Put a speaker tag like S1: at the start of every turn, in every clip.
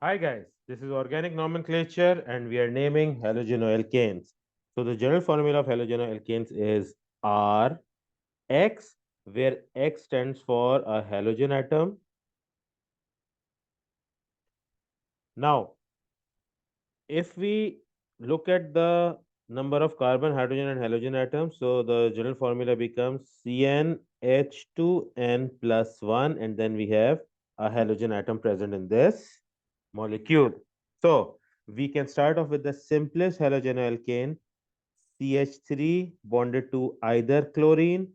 S1: Hi guys, this is organic nomenclature and we are naming halogenoalkanes. So the general formula of halogenoalkanes is RX, where X stands for a halogen atom. Now, if we look at the number of carbon, hydrogen and halogen atoms, so the general formula becomes CnH2n plus 1 and then we have a halogen atom present in this molecule. So we can start off with the simplest halogenoalkane, CH3 bonded to either chlorine,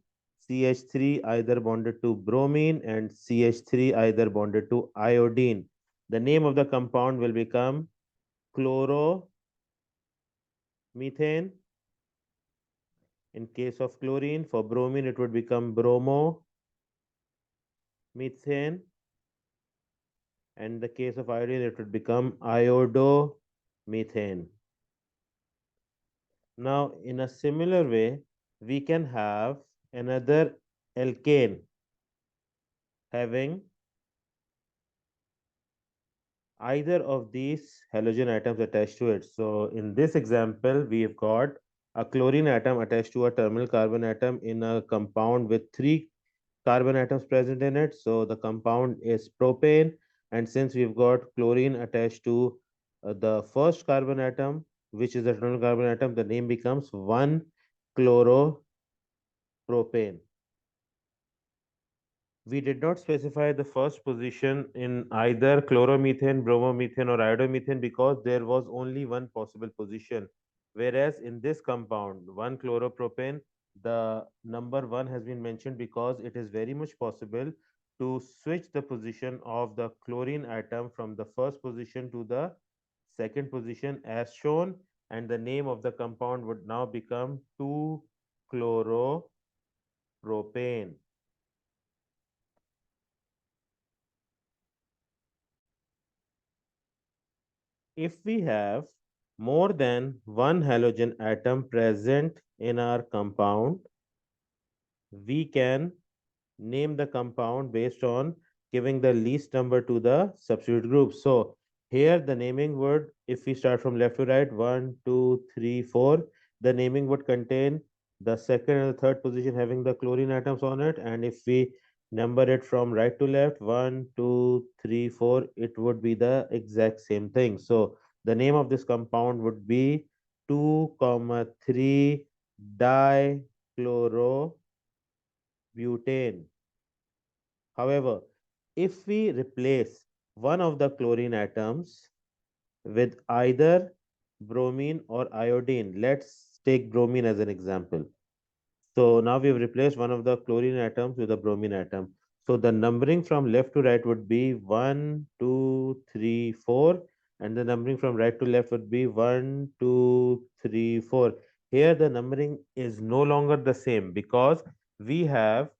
S1: CH3 either bonded to bromine, and CH3 either bonded to iodine. The name of the compound will become chloromethane. In case of chlorine, for bromine, it would become bromomethane. And in the case of iodine, it would become iodomethane. Now, in a similar way, we can have another alkane having either of these halogen atoms attached to it. So, in this example, we've got a chlorine atom attached to a terminal carbon atom in a compound with three carbon atoms present in it. So, the compound is propane. And since we've got chlorine attached to the first carbon atom, which is the terminal carbon atom, the name becomes 1-chloropropane. We did not specify the first position in either chloromethane, bromomethane, or iodomethane because there was only one possible position. Whereas in this compound, 1-chloropropane, the number 1 has been mentioned because it is very much possible to switch the position of the chlorine atom from the first position to the second position as shown, and the name of the compound would now become 2-chloropropane. If we have more than one halogen atom present in our compound, we can name the compound based on giving the least number to the substitute group. So here the naming would, if we start from left to right, 1, 2, 3, 4, the naming would contain the second and the third position having the chlorine atoms on it. And if we number it from right to left, 1, 2, 3, 4, it would be the exact same thing. So the name of this compound would be 2, 3 dichlorobutane. However, if we replace one of the chlorine atoms with either bromine or iodine, let's take bromine as an example. So now we've replaced one of the chlorine atoms with a bromine atom. So the numbering from left to right would be 1, 2, 3, 4, and the numbering from right to left would be 1, 2, 3, 4. Here the numbering is no longer the same because we have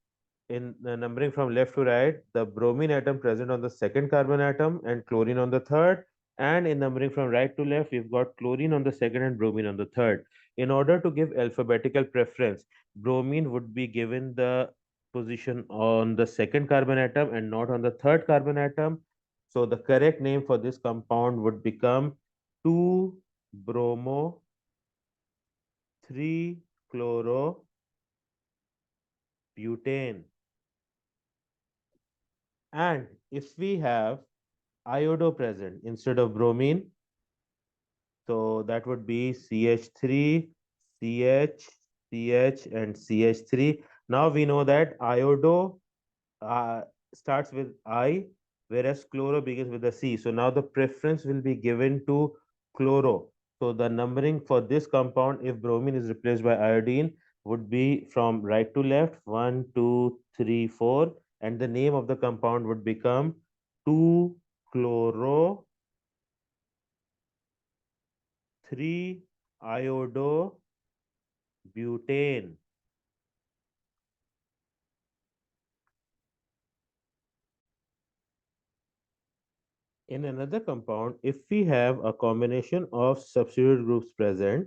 S1: in the numbering from left to right, the bromine atom present on the second carbon atom and chlorine on the third. And in numbering from right to left, we've got chlorine on the second and bromine on the third. In order to give alphabetical preference, bromine would be given the position on the second carbon atom and not on the third carbon atom. So the correct name for this compound would become 2-bromo 3-chlorobutane. And if we have iodo present instead of bromine, so that would be CH3, CH, CH, and CH3. Now we know that iodo uh, starts with I, whereas chloro begins with a C. So now the preference will be given to chloro. So the numbering for this compound, if bromine is replaced by iodine, would be from right to left, 1, 2, 3, 4, and the name of the compound would become 2-chloro 3-iodobutane. In another compound, if we have a combination of substitute groups present,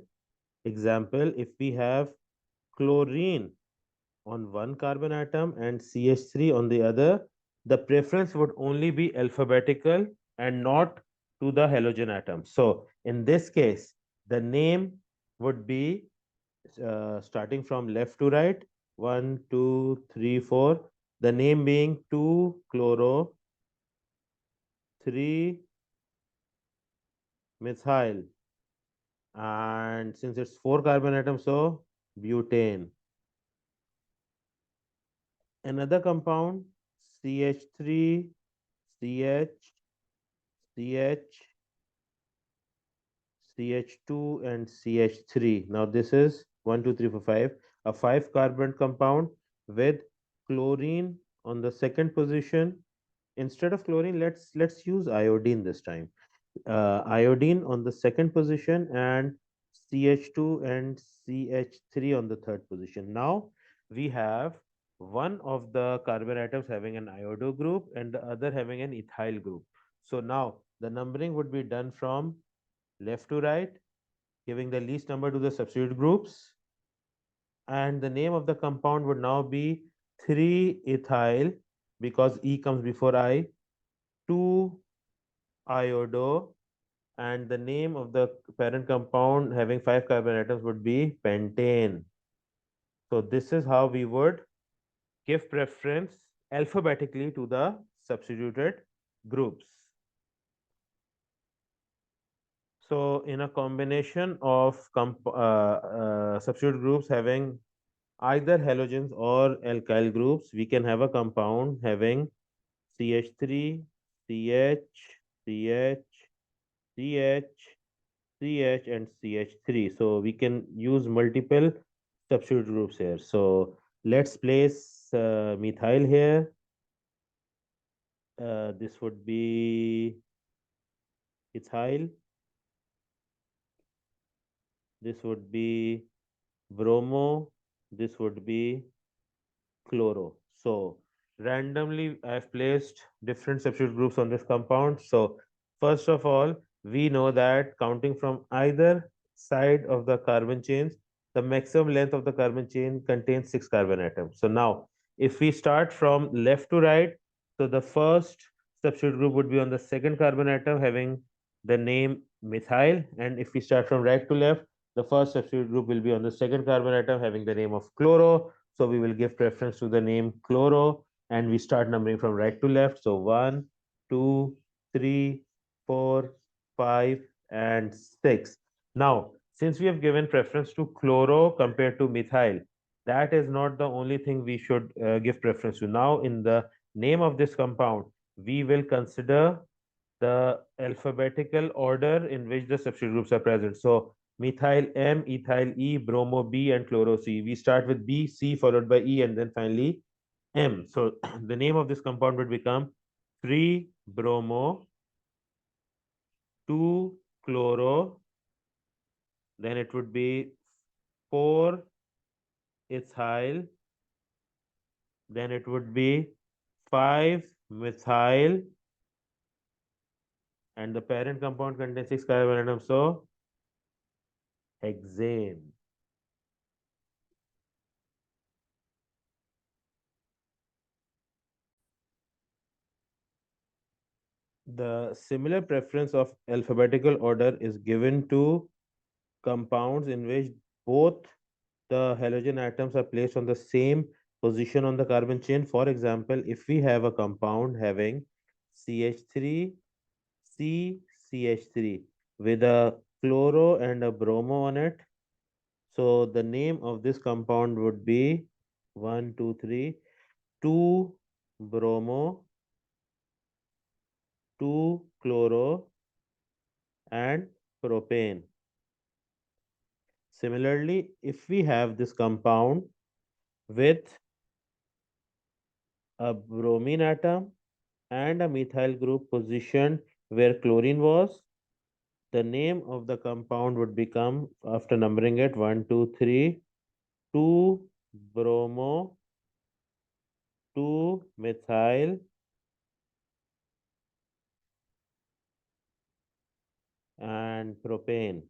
S1: example, if we have chlorine on one carbon atom and CH3 on the other, the preference would only be alphabetical and not to the halogen atom. So in this case, the name would be starting from left to right, one, two, three, four. The name being 2 chloro, 3 methyl, and since it's 4 carbon atoms, so butane. Another compound, CH3, CH, CH, CH2, and CH3. Now this is 1, 2, 3, 4, 5, a 5 carbon compound with chlorine on the second position. Instead of chlorine, let's use iodine this time. Iodine on the second position and CH2 and CH3 on the third position. Now we have one of the carbon atoms having an iodo group and the other having an ethyl group. So now the numbering would be done from left to right, giving the least number to the substitute groups. And the name of the compound would now be 3-ethyl because E comes before I, 2-iodo, and the name of the parent compound having 5 carbon atoms would be pentane. So this is how we would give preference alphabetically to the substituted groups. So in a combination of substitute groups having either halogens or alkyl groups, we can have a compound having CH3, CH, CH, CH, CH, and CH3. So we can use multiple substitute groups here. So let's place methyl here. This would be ethyl. This would be bromo. This would be chloro. So randomly I've placed different substitute groups on this compound. So first of all, we know that counting from either side of the carbon chains, the maximum length of the carbon chain contains 6 carbon atoms. So now if we start from left to right, so the first substitute group would be on the second carbon atom having the name methyl, and if we start from right to left, the first substitute group will be on the second carbon atom having the name of chloro. So we will give preference to the name chloro and we start numbering from right to left. So 1, 2, 3, 4, 5, and 6. Now, since we have given preference to chloro compared to methyl, that is not the only thing we should give preference to. Now, in the name of this compound, we will consider the alphabetical order in which the substitute groups are present. So methyl M, ethyl E, bromo B, and chloro C. We start with B, C, followed by E, and then finally M. So the name of this compound would become 3-bromo, 2-chloro, then it would be 4-ethyl, then it would be 5-methyl, and the parent compound contains 6 carbon atoms, so hexane. The similar preference of alphabetical order is given to compounds in which both the halogen atoms are placed on the same position on the carbon chain. For example, if we have a compound having CH3, CH3 with a chloro and a bromo on it, so the name of this compound would be 1, 2, 3, 2 bromo, 2 chloro, and propane. Similarly, if we have this compound with a bromine atom and a methyl group positioned where chlorine was, the name of the compound would become, after numbering it, 1, 2, 3, 2 bromo, 2 methyl, and propane.